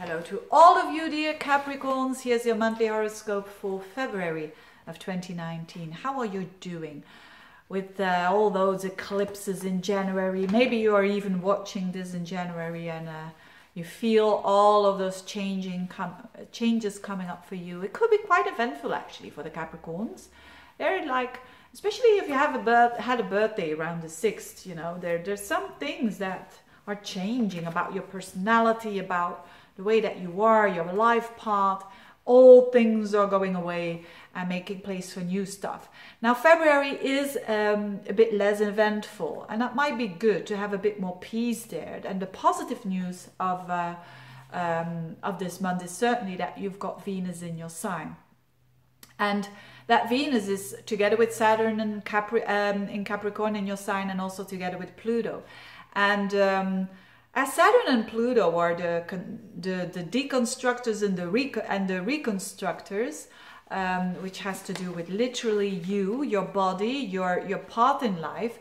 Hello to all of you dear Capricorns. Here's your monthly horoscope for February of 2019. How are you doing with all those eclipses in January? Maybe you are even watching this in January and you feel all of those changes coming up for you. It could be quite eventful actually for the Capricorns. They're like, especially if you have had a birthday around the 6th, you know, there's some things that are changing about your personality, about the way that you are, your life path. All things are going away and making place for new stuff. Now February is a bit less eventful, and that might be good to have a bit more peace there. And the positive news of this month is certainly that you've got Venus in your sign, and that Venus is together with Saturn and in Capricorn in your sign, and also together with Pluto. And as Saturn and Pluto are the deconstructors and the reconstructors, which has to do with literally you, your body, your path in life,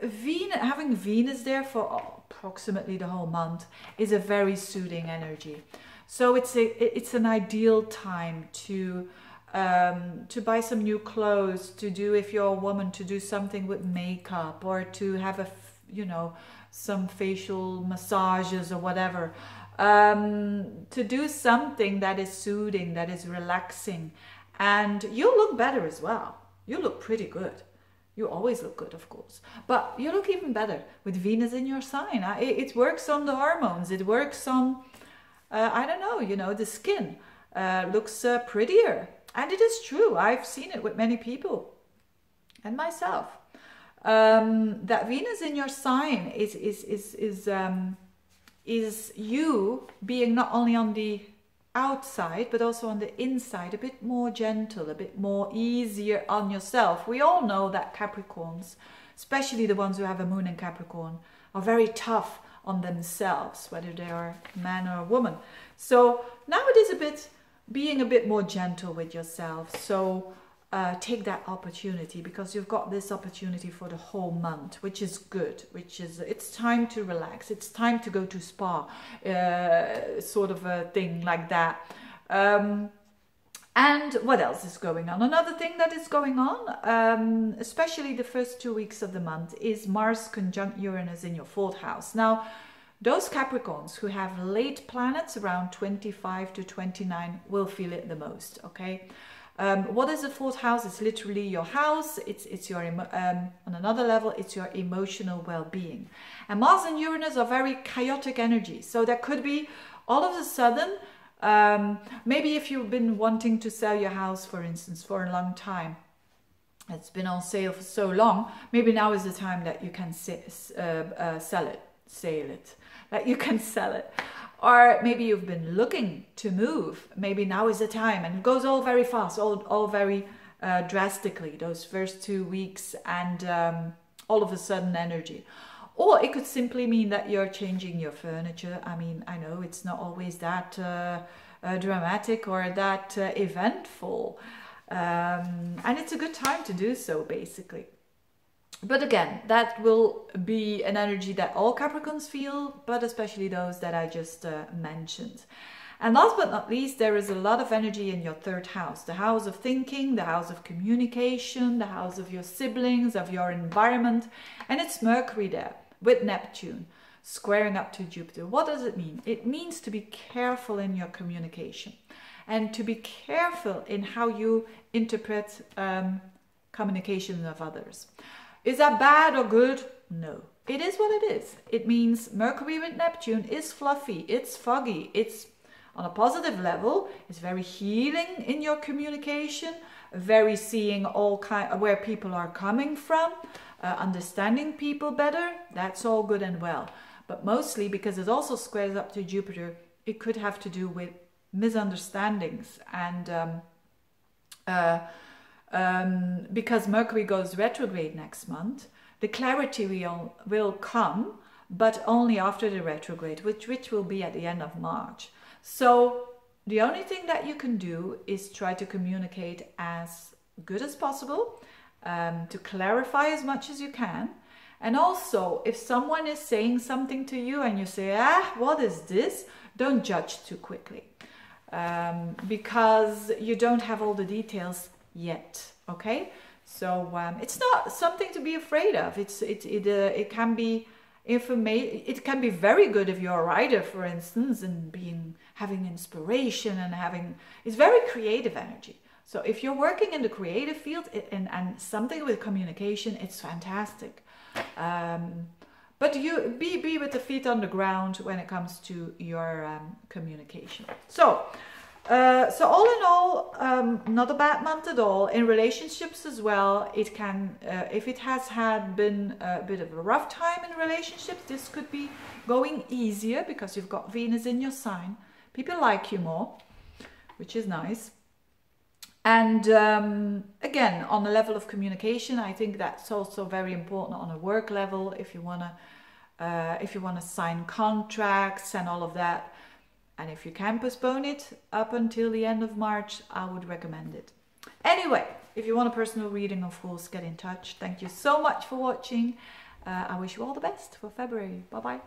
having Venus there for approximately the whole month is a very soothing energy. So it's an ideal time to buy some new clothes, to do, if you're a woman, to do something with makeup, or to have some facial massages or whatever, to do something that is soothing, that is relaxing. And you'll look better as well. You look pretty good. You always look good, of course, but you look even better with Venus in your sign. It works on the hormones. It works on, I don't know, the skin looks prettier. And it is true. I've seen it with many people and myself. That Venus in your sign is you being not only on the outside but also on the inside, a bit more gentle, a bit more easier on yourself. We all know that Capricorns, especially the ones who have a moon in Capricorn, are very tough on themselves, whether they are a man or a woman. So now it is being a bit more gentle with yourself. So take that opportunity, because you've got this opportunity for the whole month, which is good, it's time to relax, it's time to go to spa, sort of a thing like that. And what else is going on? Another thing that is going on, especially the first 2 weeks of the month, is Mars conjunct Uranus in your 4th house. Now, those Capricorns who have late planets around 25 to 29 will feel it the most, okay? What is the 4th house? It's literally your house. It's your on another level, it's your emotional well-being. And Mars and Uranus are very chaotic energies. So that could be all of a sudden, maybe if you've been wanting to sell your house, for instance, for a long time, it's been on sale for so long, maybe now is the time that you can sell it. Or maybe you've been looking to move. Maybe now is the time, and it goes all very fast, all very drastically, those first 2 weeks, and all of a sudden energy. Or it could simply mean that you're changing your furniture. I mean, I know it's not always that dramatic or that eventful. And it's a good time to do so, basically. But again, that will be an energy that all Capricorns feel, but especially those that I just mentioned. And last but not least, there is a lot of energy in your 3rd house, the house of thinking, the house of communication, the house of your siblings, of your environment. And it's Mercury there with Neptune squaring up to Jupiter. What does it mean? It means to be careful in your communication and to be careful in how you interpret communication of others. Is that bad or good? No. It is what it is. It means Mercury with Neptune is fluffy, it's foggy, it's on a positive level, it's very healing in your communication, very seeing where people are coming from, understanding people better. That's all good and well. But mostly, because it also squares up to Jupiter, it could have to do with misunderstandings and because Mercury goes retrograde next month, the clarity will come, but only after the retrograde, which will be at the end of March. So the only thing that you can do is try to communicate as good as possible, to clarify as much as you can. And also, if someone is saying something to you and you say, what is this? don't judge too quickly, because you don't have all the details yet. Okay, so it's not something to be afraid of. It can be information. It can be very good if you're a writer, for instance, and having inspiration and it's very creative energy. So if you're working in the creative field and something with communication, it's fantastic. But you be with the feet on the ground when it comes to your communication. So all in all, not a bad month at all. In relationships as well, it can, if it has been a bit of a rough time in relationships, this could be going easier because you've got Venus in your sign. People like you more, which is nice. And again, on the level of communication, I think that's also very important on a work level. If you wanna sign contracts and all of that, and if you can postpone it up until the end of March, I would recommend it. Anyway, if you want a personal reading, of course, get in touch. Thank you so much for watching. I wish you all the best for February. Bye bye.